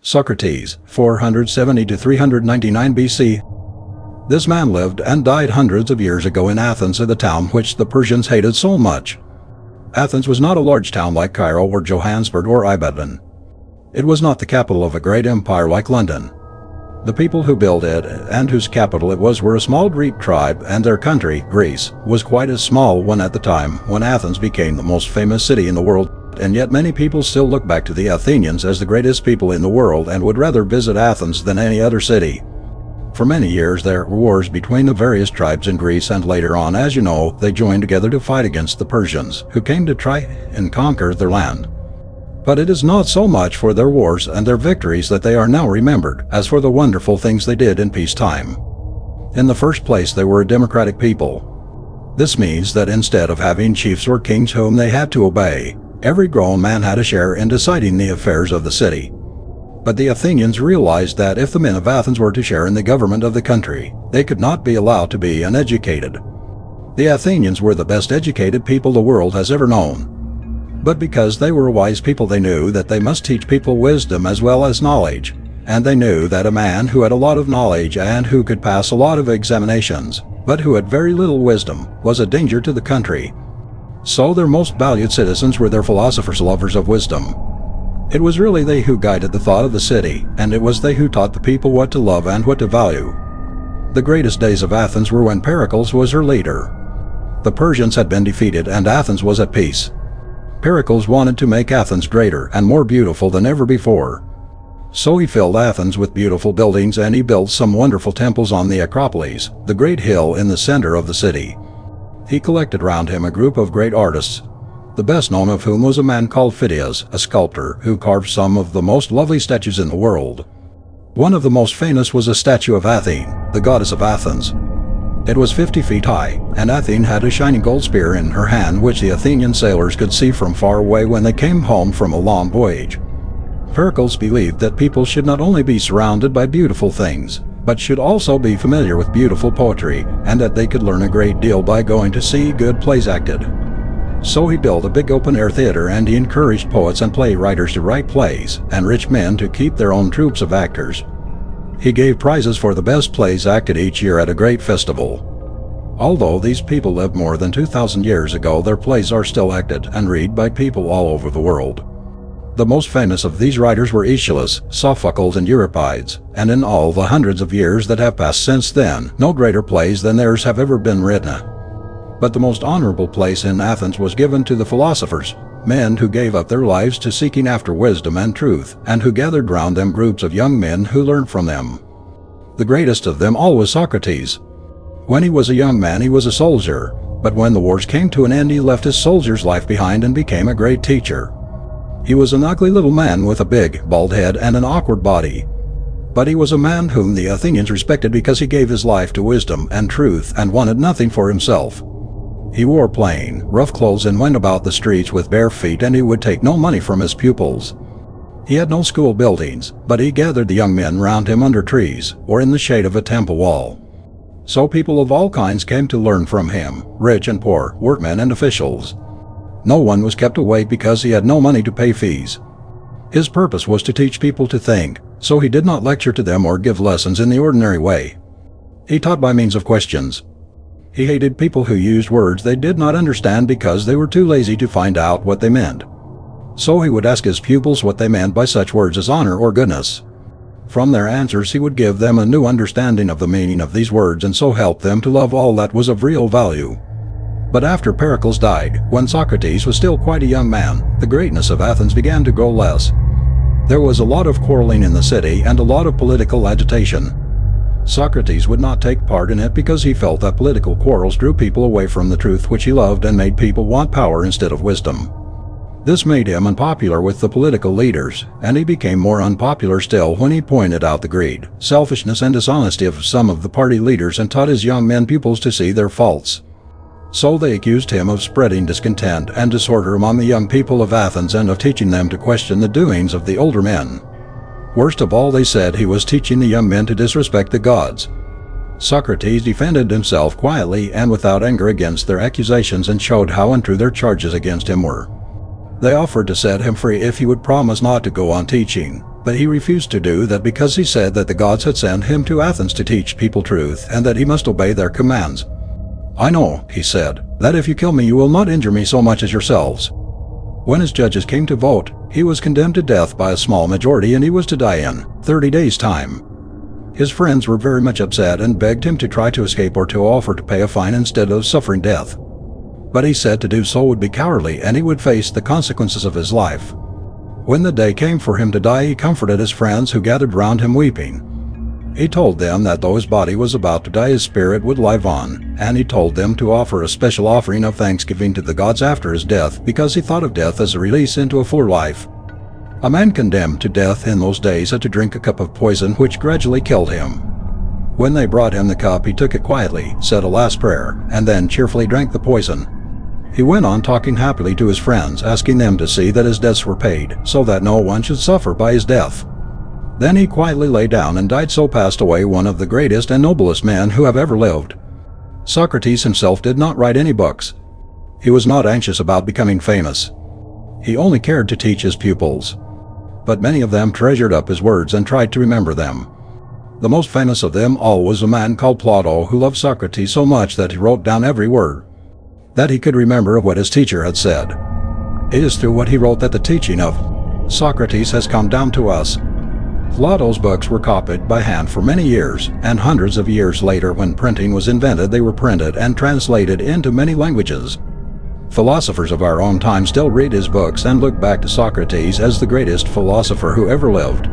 Socrates, 470 to 399 BC. This man lived and died hundreds of years ago in Athens, the town which the Persians hated so much. Athens was not a large town like Cairo or Johannesburg or Ibadan. It was not the capital of a great empire like London. The people who built it and whose capital it was were a small Greek tribe, and their country, Greece, was quite a small one at the time when Athens became the most famous city in the world, and yet many people still look back to the Athenians as the greatest people in the world and would rather visit Athens than any other city. For many years there were wars between the various tribes in Greece, and later on, as you know, they joined together to fight against the Persians, who came to try and conquer their land. But it is not so much for their wars and their victories that they are now remembered, as for the wonderful things they did in peacetime. In the first place, they were a democratic people. This means that instead of having chiefs or kings whom they had to obey, every grown man had a share in deciding the affairs of the city. But the Athenians realized that if the men of Athens were to share in the government of the country, they could not be allowed to be uneducated. The Athenians were the best educated people the world has ever known. But because they were wise people, they knew that they must teach people wisdom as well as knowledge, and they knew that a man who had a lot of knowledge and who could pass a lot of examinations, but who had very little wisdom, was a danger to the country. So their most valued citizens were their philosophers, lovers of wisdom. It was really they who guided the thought of the city, and it was they who taught the people what to love and what to value. The greatest days of Athens were when Pericles was her leader. The Persians had been defeated and Athens was at peace. Pericles wanted to make Athens greater and more beautiful than ever before. So he filled Athens with beautiful buildings, and he built some wonderful temples on the Acropolis, the great hill in the center of the city. He collected round him a group of great artists, the best known of whom was a man called Phidias, a sculptor who carved some of the most lovely statues in the world. One of the most famous was a statue of Athene, the goddess of Athens. It was 50 feet high, and Athene had a shining gold spear in her hand which the Athenian sailors could see from far away when they came home from a long voyage. Pericles believed that people should not only be surrounded by beautiful things, but should also be familiar with beautiful poetry, and that they could learn a great deal by going to see good plays acted. So he built a big open-air theater, and he encouraged poets and playwriters to write plays, and rich men to keep their own troops of actors. He gave prizes for the best plays acted each year at a great festival. Although these people lived more than 2,000 years ago, their plays are still acted and read by people all over the world. The most famous of these writers were Aeschylus, Sophocles, and Euripides, and in all the hundreds of years that have passed since then, no greater plays than theirs have ever been written. But the most honorable place in Athens was given to the philosophers, men who gave up their lives to seeking after wisdom and truth, and who gathered round them groups of young men who learned from them. The greatest of them all was Socrates. When he was a young man he was a soldier, but when the wars came to an end he left his soldier's life behind and became a great teacher. He was an ugly little man with a big, bald head and an awkward body. But he was a man whom the Athenians respected because he gave his life to wisdom and truth and wanted nothing for himself. He wore plain, rough clothes and went about the streets with bare feet, and he would take no money from his pupils. He had no school buildings, but he gathered the young men round him under trees, or in the shade of a temple wall. So people of all kinds came to learn from him, rich and poor, workmen and officials. No one was kept away because he had no money to pay fees. His purpose was to teach people to think, so he did not lecture to them or give lessons in the ordinary way. He taught by means of questions. He hated people who used words they did not understand because they were too lazy to find out what they meant. So he would ask his pupils what they meant by such words as honor or goodness. From their answers he would give them a new understanding of the meaning of these words, and so help them to love all that was of real value. But after Pericles died, when Socrates was still quite a young man, the greatness of Athens began to grow less. There was a lot of quarreling in the city and a lot of political agitation. Socrates would not take part in it because he felt that political quarrels drew people away from the truth which he loved and made people want power instead of wisdom. This made him unpopular with the political leaders, and he became more unpopular still when he pointed out the greed, selfishness, and dishonesty of some of the party leaders and taught his young men pupils to see their faults. So they accused him of spreading discontent and disorder among the young people of Athens and of teaching them to question the doings of the older men. Worst of all, they said he was teaching the young men to disrespect the gods. Socrates defended himself quietly and without anger against their accusations and showed how untrue their charges against him were. They offered to set him free if he would promise not to go on teaching, But he refused to do that because he said that the gods had sent him to Athens to teach people truth and that he must obey their commands. "I know," he said, "that if you kill me you will not injure me so much as yourselves." When his judges came to vote, he was condemned to death by a small majority and he was to die in 30 days' time. His friends were very much upset and begged him to try to escape or to offer to pay a fine instead of suffering death. But he said to do so would be cowardly and he would face the consequences of his life. When the day came for him to die, he comforted his friends who gathered round him weeping. He told them that though his body was about to die, his spirit would live on, and he told them to offer a special offering of thanksgiving to the gods after his death because he thought of death as a release into a fuller life. A man condemned to death in those days had to drink a cup of poison which gradually killed him. When they brought him the cup, he took it quietly, said a last prayer, and then cheerfully drank the poison. He went on talking happily to his friends, asking them to see that his debts were paid, so that no one should suffer by his death. Then he quietly lay down and died, so passed away one of the greatest and noblest men who have ever lived. Socrates himself did not write any books. He was not anxious about becoming famous. He only cared to teach his pupils. But many of them treasured up his words and tried to remember them. The most famous of them all was a man called Plato, who loved Socrates so much that he wrote down every word that he could remember of what his teacher had said. It is through what he wrote that the teaching of Socrates has come down to us. Plato's books were copied by hand for many years, and hundreds of years later, when printing was invented, they were printed and translated into many languages. Philosophers of our own time still read his books and look back to Socrates as the greatest philosopher who ever lived.